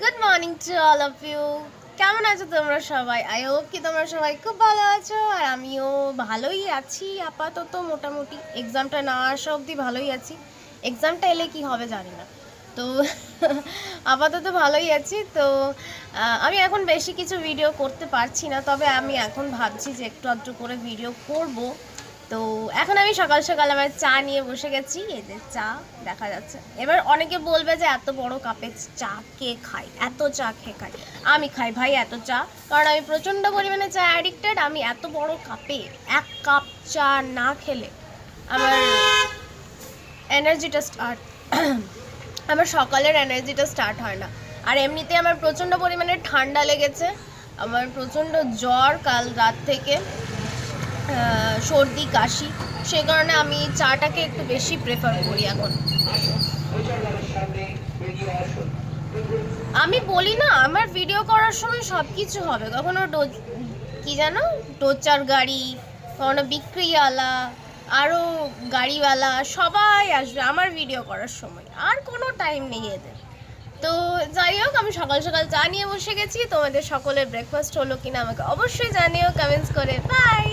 Good morning to all of you. কেমন আছো তোমরা সবাই? আই হোপ কি তোমরা সবাই খুব ভালো আছো, আর আমিও ভালোই আছি আপাতত। মোটামুটি এক্সামটা না আসা অবধি ভালোই আছি। এক্সামটা এলে কি হবে জানি না, তো আপাতত ভালোই আছি। তো আমি এখন বেশি কিছু ভিডিও করতে পারছি না, তবে আমি এখন ভাবছি যে একটু আধটু করে ভিডিও করব। তো এখন আমি সকাল সকাল আমার চা নিয়ে বসে গেছি। এই যে চা দেখা যাচ্ছে। এবার অনেকে বলবে যে এত বড় কাপে চা কে খায়, এত চা খেয়ে খায়। আমি খাই ভাই এত চা, কারণ আমি প্রচণ্ড পরিমাণে চা অ্যাডিক্টেড। আমি এত বড় কাপে 1 কাপ চা না খেলে আমার এনার্জিটা স্টার্ট আমার সকালের এনার্জিটা স্টার্ট হয় না। আর এমনিতে আমার প্রচণ্ড পরিমাণে ঠান্ডা লেগেছে, আমার প্রচণ্ড জ্বর কাল রাত থেকে, সর্দি কাশি, সেই কারণে আমি চাটাকে একটু বেশি প্রেফার করি এখন। আমি বলি না, আমার ভিডিও করার সময় সব কিছু হবে। কখনো কি জানো, টোচার গাড়ি, কখনো বিক্রিওয়ালা, আরও গাড়িওয়ালা, সবাই আসবে আমার ভিডিও করার সময়। আর কোনো টাইম নেই এদের। তো যাই হোক, আমি সকাল সকাল চা নিয়ে বসে গেছি। তোমাদের সকলের ব্রেকফাস্ট হলো কিনা আমাকে অবশ্যই জানিও কমেন্টস করে। বাই।